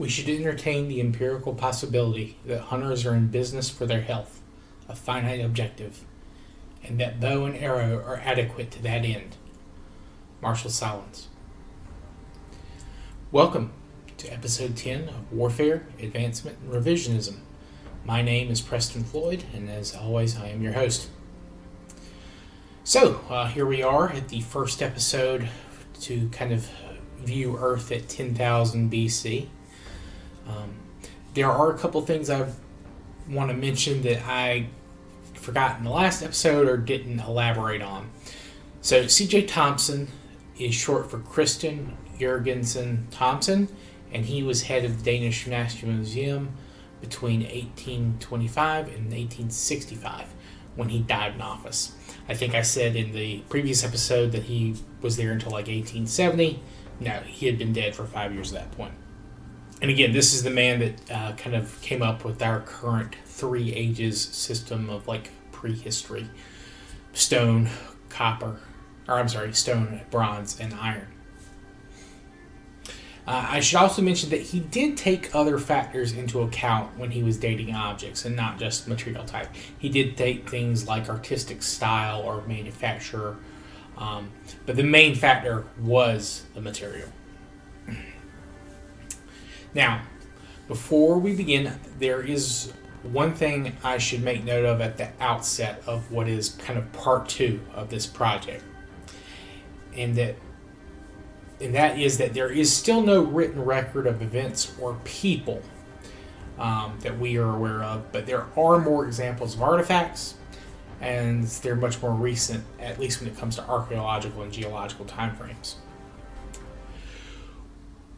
We should entertain the empirical possibility that hunters are in business for their health, a finite objective, and that bow and arrow are adequate to that end. Marshall Solins. Welcome to episode 10 of Warfare, Advancement, and Revisionism. My name is Preston Floyd, and as always, I am your host. So, here we are at the first episode to kind of view Earth at 10,000 BC. There are a couple things I want to mention that I forgot in the last episode or didn't elaborate on. So C.J. Thompson is short for Christian Jørgensen Thompson, and he was head of the Danish National Museum between 1825 and 1865 when he died in office. I think I said in the previous episode that he was there until like 1870. No, he had been dead for 5 years at that point. And again, this is the man that kind of came up with our current 3 ages system of like prehistory: stone, stone, bronze, and iron. I should also mention that he did take other factors into account when he was dating objects and not just material type. He did take things like artistic style or manufacturer, but the main factor was the material. Now, before we begin, there is one thing I should make note of at the outset of what is kind of part 2 of this project. And that is that there is still no written record of events or people that we are aware of, but there are more examples of artifacts, and they're much more recent, at least when it comes to archaeological and geological timeframes.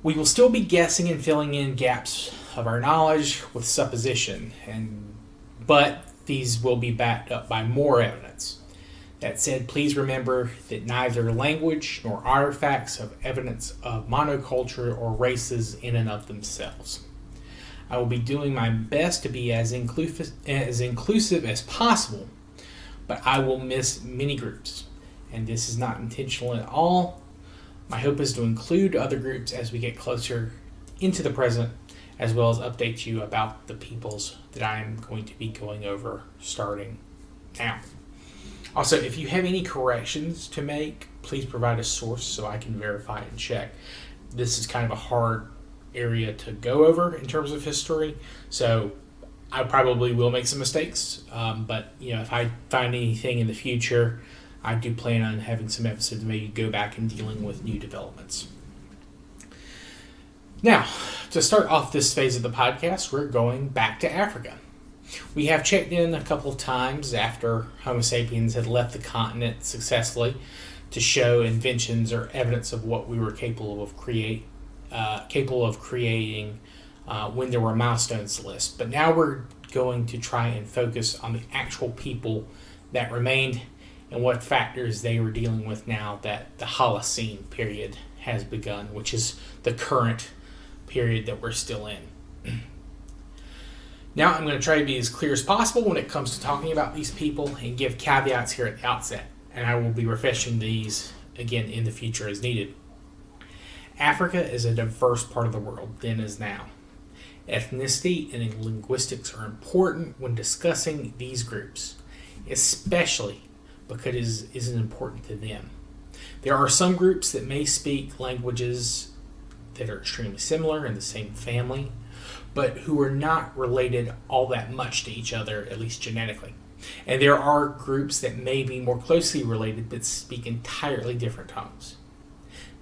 We will still be guessing and filling in gaps of our knowledge with supposition, but these will be backed up by more evidence. That said, please remember that neither language nor artifacts have evidence of monoculture or races in and of themselves. I will be doing my best to be as inclusive as possible, but I will miss many groups, and this is not intentional at all. My hope is to include other groups as we get closer into the present, as well as update you about the peoples that I am going to be going over starting now. Also, if you have any corrections to make, please provide a source so I can verify and check. This is kind of a hard area to go over in terms of history, so I probably will make some mistakes, but if I find anything in the future, I do plan on having some episodes maybe go back and dealing with new developments. Now, to start off this phase of the podcast, we're going back to Africa. We have checked in a couple of times after Homo sapiens had left the continent successfully to show inventions or evidence of what we were capable of creating when there were milestones to list. But now we're going to try and focus on the actual people that remained and what factors they were dealing with now that the Holocene period has begun, which is the current period that we're still in. Now I'm going to try to be as clear as possible when it comes to talking about these people and give caveats here at the outset, and I will be refreshing these again in the future as needed. Africa is a diverse part of the world, then as now. Ethnicity and linguistics are important when discussing these groups, especially because it isn't important to them. There are some groups that may speak languages that are extremely similar in the same family, but who are not related all that much to each other, at least genetically. And there are groups that may be more closely related but speak entirely different tongues.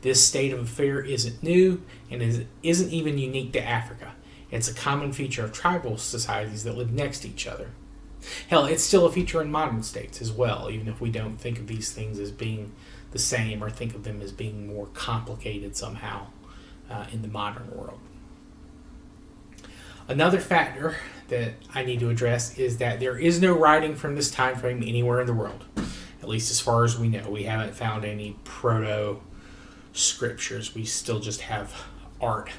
This state of affair isn't new and isn't even unique to Africa. It's a common feature of tribal societies that live next to each other. Hell, it's still a feature in modern states as well, even if we don't think of these things as being the same or think of them as being more complicated somehow in the modern world. Another factor that I need to address is that there is no writing from this time frame anywhere in the world, at least as far as we know. We haven't found any proto-scriptures. We still just have art.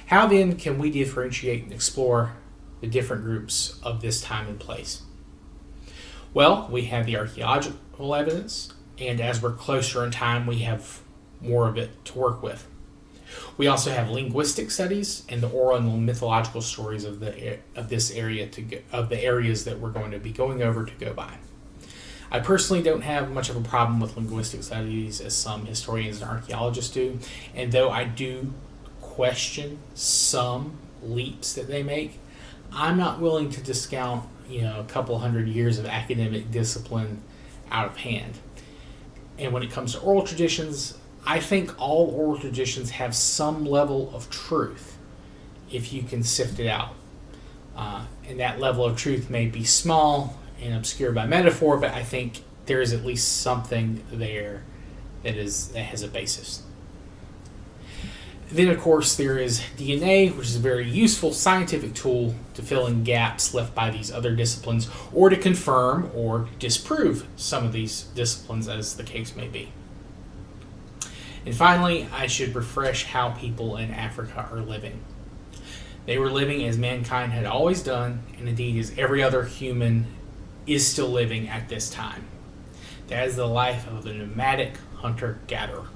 How then can we differentiate and explore the different groups of this time and place? Well, we have the archaeological evidence, and as we're closer in time, we have more of it to work with. We also have linguistic studies and the oral and mythological stories of the areas that we're going to be going over to go by. I personally don't have much of a problem with linguistic studies as some historians and archaeologists do, and though I do question some leaps that they make, I'm not willing to discount a couple hundred years of academic discipline out of hand. And when it comes to oral traditions, I think all oral traditions have some level of truth if you can sift it out. And that level of truth may be small and obscured by metaphor, but I think there is at least something there that has a basis. Then, of course, there is DNA, which is a very useful scientific tool to fill in gaps left by these other disciplines, or to confirm or disprove some of these disciplines, as the case may be. And finally, I should refresh how people in Africa are living. They were living as mankind had always done, and indeed as every other human is still living at this time. That is the life of the nomadic hunter-gatherer.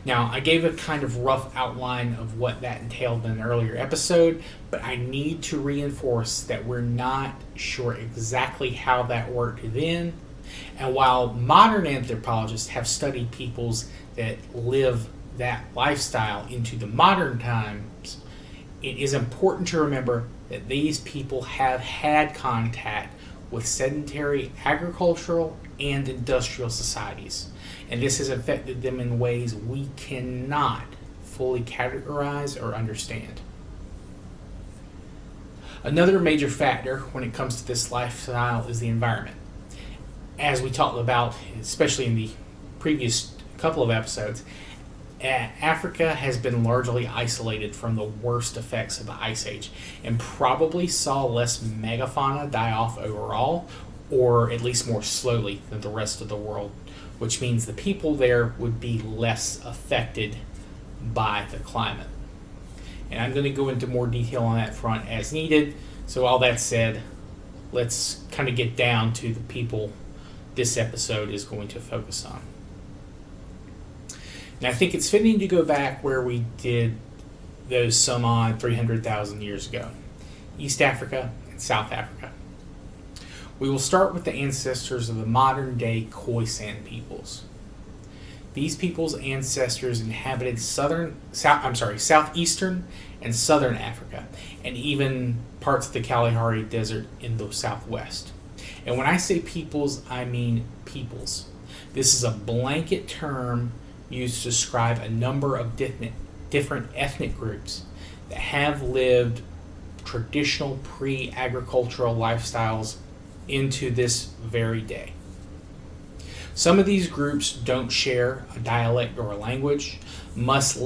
Now, I gave a kind of rough outline of what that entailed in an earlier episode, but I need to reinforce that we're not sure exactly how that worked then. And while modern anthropologists have studied peoples that live that lifestyle into the modern times, it is important to remember that these people have had contact with sedentary agricultural and industrial societies, and this has affected them in ways we cannot fully categorize or understand. Another major factor when it comes to this lifestyle is the environment. As we talked about, especially in the previous couple of episodes, Africa has been largely isolated from the worst effects of the Ice Age and probably saw less megafauna die off overall, or at least more slowly than the rest of the world, which means the people there would be less affected by the climate. And I'm going to go into more detail on that front as needed. So all that said, let's kind of get down to the people this episode is going to focus on. And I think it's fitting to go back where we did those some odd 300,000 years ago, East Africa and South Africa. We will start with the ancestors of the modern-day Khoisan peoples. These people's ancestors inhabited southeastern and southern Africa, and even parts of the Kalahari Desert in the southwest. And when I say peoples, I mean peoples. This is a blanket term used to describe a number of different ethnic groups that have lived traditional pre-agricultural lifestyles into this very day. Some of these groups don't share a dialect or a language, much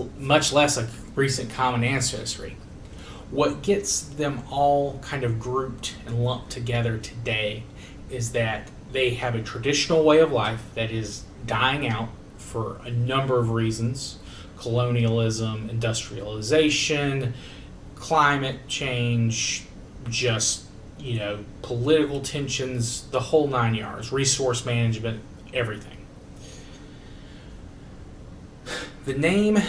less a recent common ancestry. What gets them all kind of grouped and lumped together today is that they have a traditional way of life that is dying out for a number of reasons: colonialism, industrialization, climate change, just, political tensions, the whole nine yards, resource management, everything. The name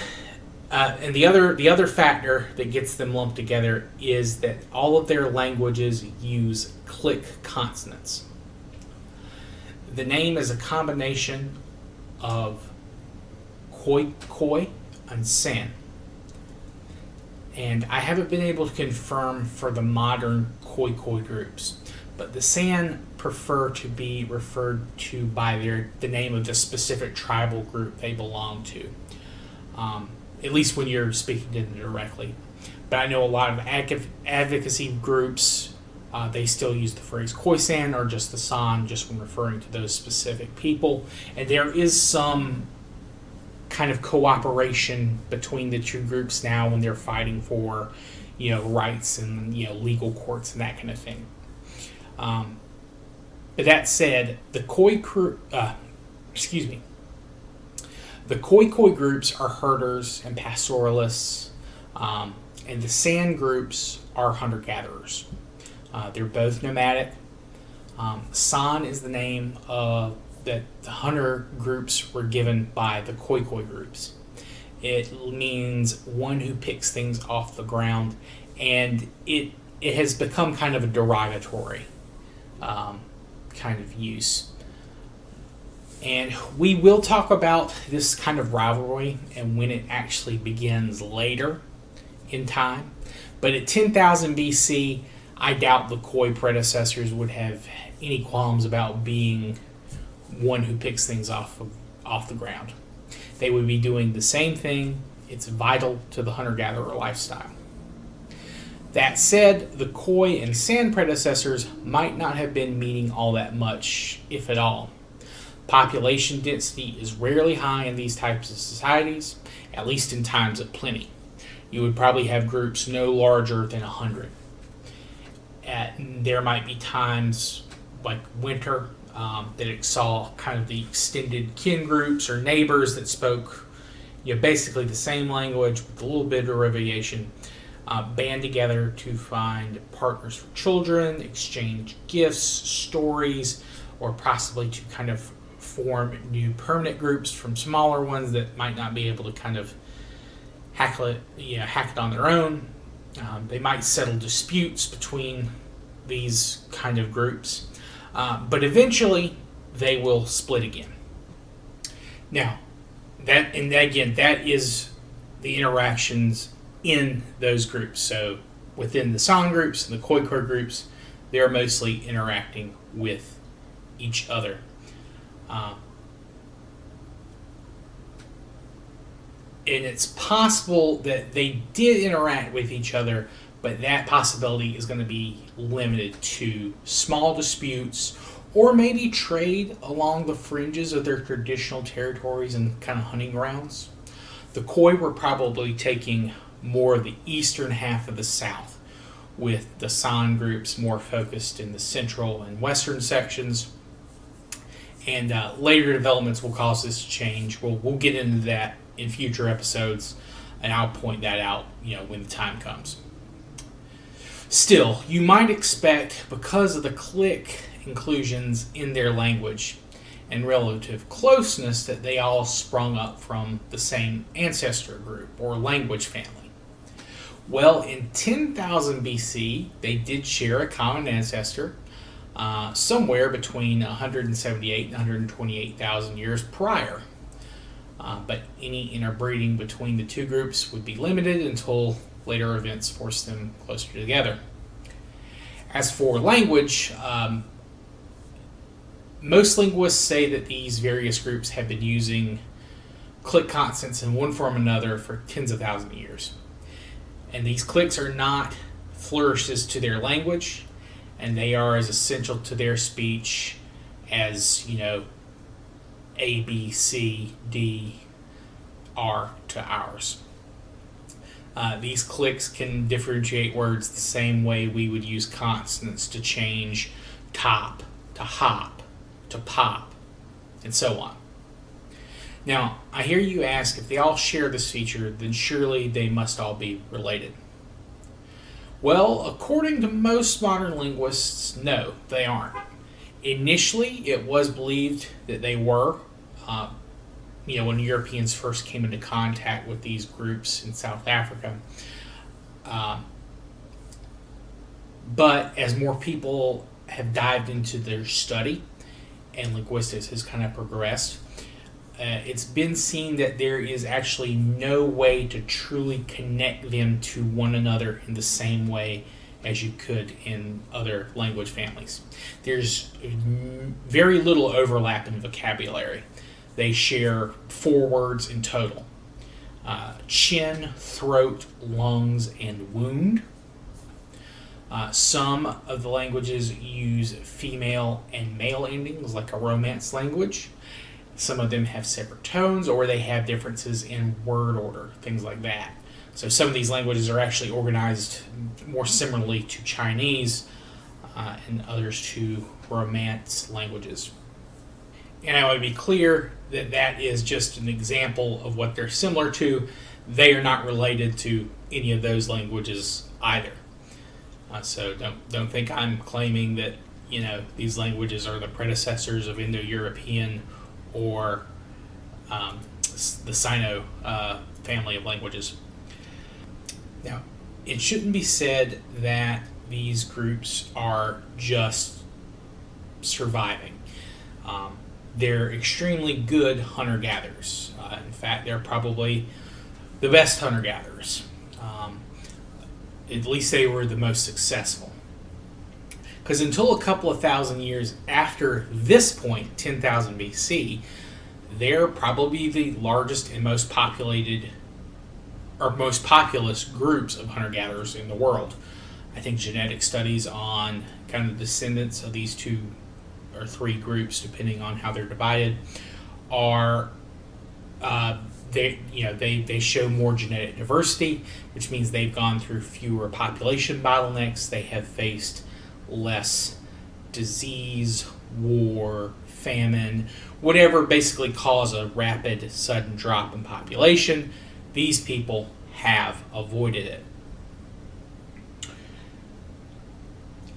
and the other factor that gets them lumped together is that all of their languages use click consonants. The name is a combination of Khoi and San. And I haven't been able to confirm for the modern Khoi groups, but the San prefer to be referred to by the name of the specific tribal group they belong to, at least when you're speaking to them directly. But I know a lot of advocacy groups, they still use the phrase Khoisan or just the San, just when referring to those specific people. And there is some kind of cooperation between the two groups now when they're fighting for, rights and, legal courts and that kind of thing. But that said, the Khoi groups are herders and pastoralists, and the San groups are hunter-gatherers. They're both nomadic. San is the name that the hunter groups were given by the Khoi groups. It means one who picks things off the ground, and it has become kind of a derogatory kind of use. And we will talk about this kind of rivalry and when it actually begins later in time. But at 10,000 BC, I doubt the Khoi predecessors would have any qualms about being one who picks things off the ground. They would be doing the same thing. It's vital to the hunter-gatherer lifestyle. That said, the Khoi and San predecessors might not have been meeting all that much, if at all. Population density is rarely high in these types of societies, at least in times of plenty. You would probably have groups no larger than 100. There might be times like winter that it saw kind of the extended kin groups or neighbors that spoke basically the same language with a little bit of variation, band together to find partners for children, exchange gifts, stories, or possibly to kind of form new permanent groups from smaller ones that might not be able to kind of hack it on their own. They might settle disputes between these kind of groups, but eventually they will split again. Now, that is the interactions in those groups. So within the San groups and the Khoi groups, they're mostly interacting with each other. And it's possible that they did interact with each other, but that possibility is going to be limited to small disputes or maybe trade along the fringes of their traditional territories and kind of hunting grounds. The Khoi were probably taking more of the eastern half of the south, with the San groups more focused in the central and western sections. And later developments will cause this to change. We'll get into that in future episodes, and I'll point that out, when the time comes. Still, you might expect, because of the clique inclusions in their language and relative closeness, that they all sprung up from the same ancestor group or language family. Well, in 10,000 BC, they did share a common ancestor, somewhere between 178 and 128,000 years prior. But any interbreeding between the two groups would be limited until later events forced them closer together. As for language, most linguists say that these various groups have been using click consonants in one form or another for tens of thousands of years. And these clicks are not flourishes to their language, and they are as essential to their speech as, A, B, C, D are to ours. These clicks can differentiate words the same way we would use consonants to change top to hop to pop, and so on. Now, I hear you ask, if they all share this feature, then surely they must all be related. Well, according to most modern linguists, no, they aren't. Initially, it was believed that they were, when Europeans first came into contact with these groups in South Africa. But as more people have dived into their study and linguistics has kind of progressed, it's been seen that there is actually no way to truly connect them to one another in the same way as you could in other language families. There's very little overlap in vocabulary. They share 4 words in total: chin, throat, lungs, and wound. Some of the languages use female and male endings, like a Romance language. Some of them have separate tones, or they have differences in word order, things like that. So some of these languages are actually organized more similarly to Chinese, and others to Romance languages. And I want to be clear that that is just an example of what they're similar to. They are not related to any of those languages either. So don't think I'm claiming that these languages are the predecessors of Indo-European or the Sino family of languages. Now, it shouldn't be said that these groups are just surviving. They're extremely good hunter-gatherers. In fact, they're probably the best hunter-gatherers. At least they were the most successful. Because until a couple of thousand years after this point, 10,000 BC, they're probably the largest and most populated or most populous groups of hunter-gatherers in the world. I think genetic studies on kind of descendants of these two or three groups, depending on how they're divided, are they show more genetic diversity, which means they've gone through fewer population bottlenecks. They have faced less disease, war, famine, whatever basically cause a rapid, sudden drop in population. These people have avoided it.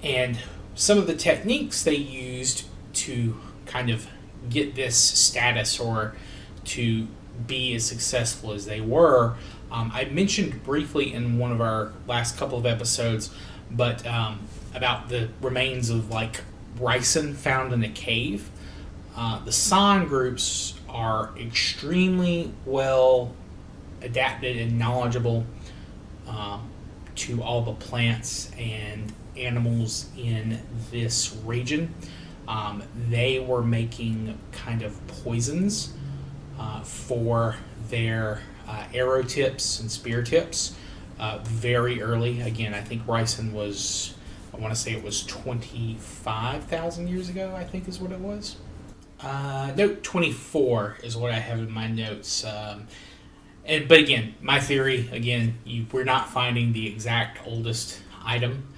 And some of the techniques they used to kind of get this status or to be as successful as they were, I mentioned briefly in one of our last couple of episodes, but about the remains of like ricin found in a cave. The San groups are extremely well adapted and knowledgeable to all the plants and animals in this region. They were making kind of poisons for their arrow tips and spear tips very early. Again, I think ricin was, I want to say it was 25,000 years ago, I think is what it was. No, 24 is what I have in my notes. But again, my theory, we're not finding the exact oldest item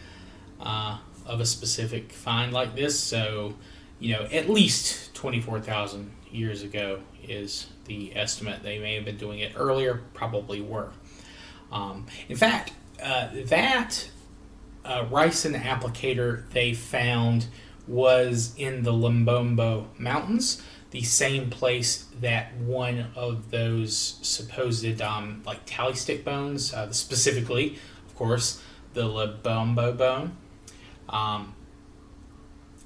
of a specific find like this. So, at least 24,000 years ago is the estimate. They may have been doing it earlier, probably were. In fact, that ricin applicator they found was in the Limbombo Mountains, the same place that one of those supposed tally stick bones, specifically, of course, the Limbombo bone.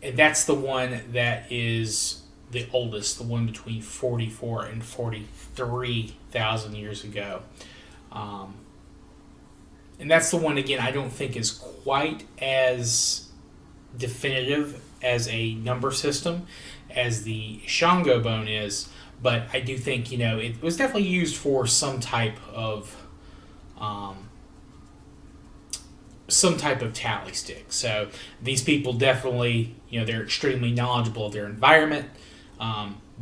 And that's the one that is the oldest, the one between 44 and 43,000 years ago. And that's the one, again, I don't think is quite as definitive as a number system as the Shango bone is, but I do think, it was definitely used for some type of tally stick. So these people definitely, they're extremely knowledgeable of their environment.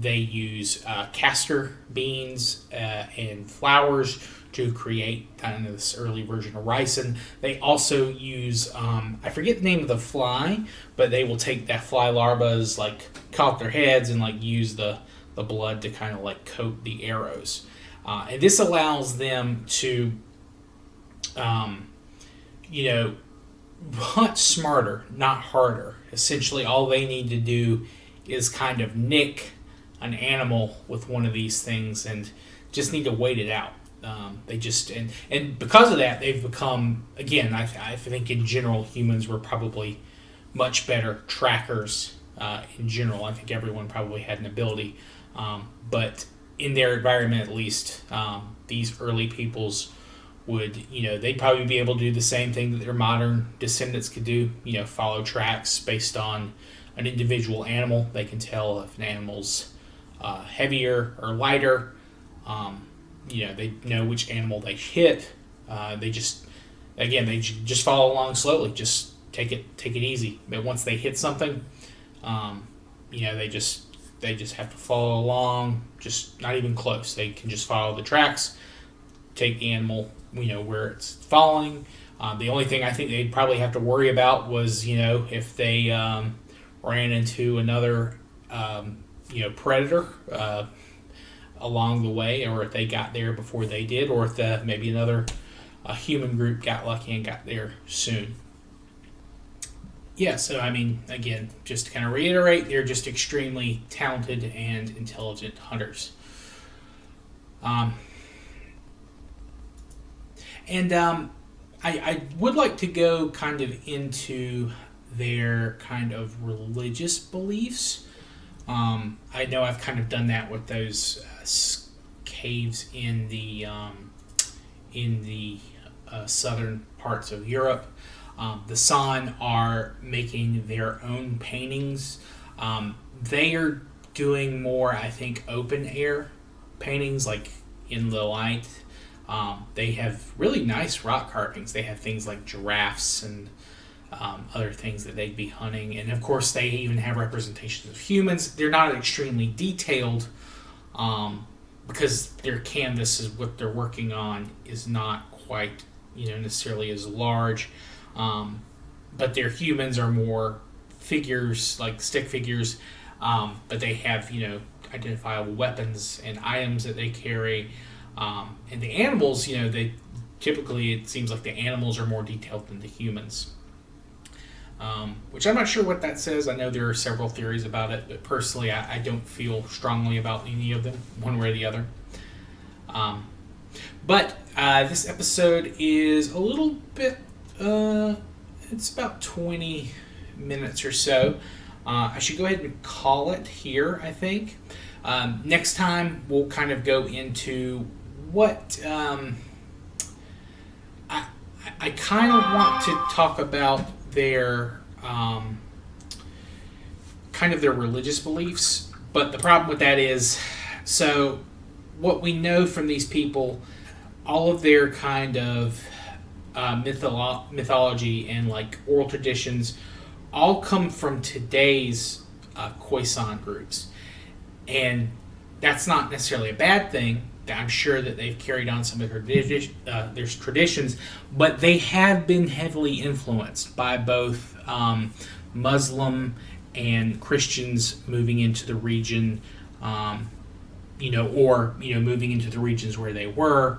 They use castor beans and flowers to create kind of this early version of ricin. They also use, I forget the name of the fly, but they will take that fly larva's, cut off their heads and use the blood to kind of coat the arrows. And this allows them to, hunt smarter, not harder. Essentially, all they need to do is kind of nick an animal with one of these things and just need to wait it out. And because of that, they've become, again, I think in general, humans were probably much better trackers in general. I think everyone probably had an ability. But in their environment, at least, these early peoples would, they'd probably be able to do the same thing that their modern descendants could do, follow tracks based on an individual animal. They can tell if an animal's heavier or lighter. They know which animal they hit. They just follow along slowly. Just take it easy. But once they hit something, they just have to follow along. Just not even close. They can just follow the tracks, take the animal, where it's following. The only thing I think they'd probably have to worry about was, if they ran into another, predator along the way, or if they got there before they did, or if maybe another human group got lucky and got there soon. Yeah, so again, just to kind of reiterate, they're just extremely talented and intelligent hunters. And I would like to go kind of into their kind of religious beliefs. I know I've kind of done that with those caves in the southern parts of Europe. The San are making their own paintings. They are doing more, I think, open air paintings, like in the light. They have really nice rock carvings. They have things like giraffes and other things that they'd be hunting. And of course, they even have representations of humans. They're not extremely detailed because their canvas is what they're working on is not quite, necessarily as large. But their humans are more figures, like stick figures. But they have, identifiable weapons and items that they carry. And the animals, they typically, it seems like the animals are more detailed than the humans. Which I'm not sure what that says. I know there are several theories about it, but personally I don't feel strongly about any of them, one way or the other. But this episode is a little bit, it's about 20 minutes or so. I should go ahead and call it here, I think. Next time we'll kind of go into what I kind of want to talk about their kind of their religious beliefs, but the problem with that is, so what we know from these people, all of their kind of mythology and like oral traditions all come from today's Khoisan groups, and that's not necessarily a bad thing. I'm sure that they've carried on some of their traditions, but they have been heavily influenced by both Muslim and Christians moving into the region, moving into the regions where they were.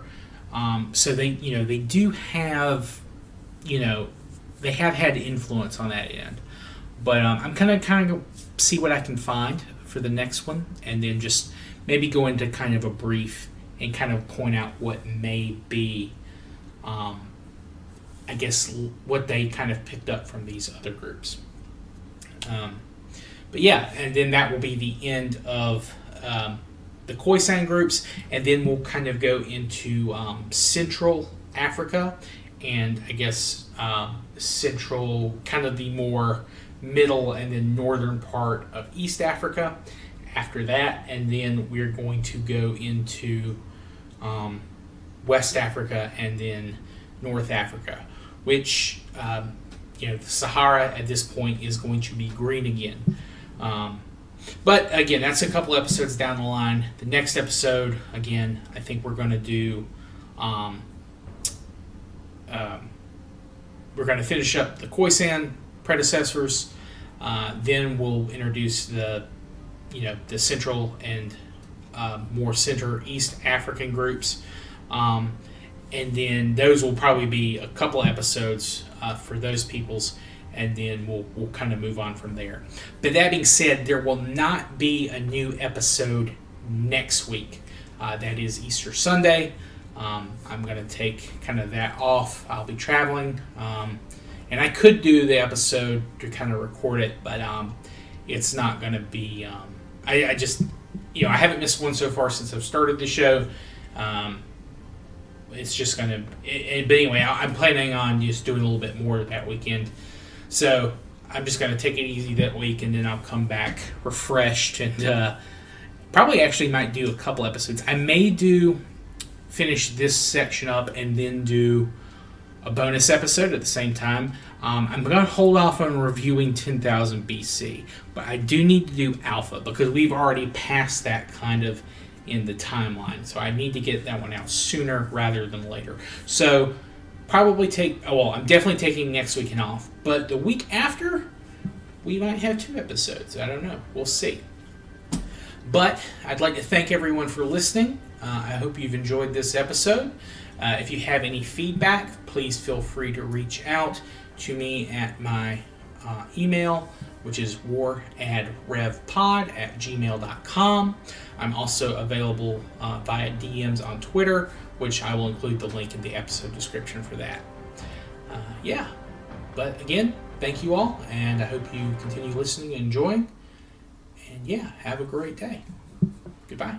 So they do have, they have had influence on that end. But I'm kind of see what I can find for the next one, and then just maybe go into kind of a brief and kind of point out what may be, I guess, what they kind of picked up from these other groups. But yeah, and then that will be the end of the Khoisan groups, and then we'll kind of go into Central Africa, and I guess Central, kind of the more middle and then northern part of East Africa after that, and then we're going to go into West Africa and then North Africa, which the Sahara at this point is going to be green again. But again, that's a couple episodes down the line. The next episode, again, I think we're going to do we're going to finish up the Khoisan predecessors. Then we'll introduce the Central and more Center-East African groups. And then those will probably be a couple episodes for those peoples, and then we'll kind of move on from there. But that being said, there will not be a new episode next week. That is Easter Sunday. I'm going to take kind of that off. I'll be traveling. And I could do the episode to kind of record it, but it's not going to be... I just... I haven't missed one so far since I've started the show. It's just going to... But anyway, I'm planning on just doing a little bit more that weekend. So I'm just going to take it easy that week, and then I'll come back refreshed, and probably actually might do a couple episodes. I may finish this section up and then do a bonus episode at the same time. I'm going to hold off on reviewing 10,000 BC, but I do need to do Alpha because we've already passed that kind of in the timeline. So I need to get that one out sooner rather than later. So probably I'm definitely taking next weekend off, but the week after, we might have 2 episodes. I don't know. We'll see. But I'd like to thank everyone for listening. I hope you've enjoyed this episode. If you have any feedback, please feel free to reach out to me at my email, which is waradrevpod@gmail.com. I'm also available via DMs on Twitter, which I will include the link in the episode description for that. Yeah, but again, thank you all, and I hope you continue listening and enjoying. And yeah, have a great day. Goodbye.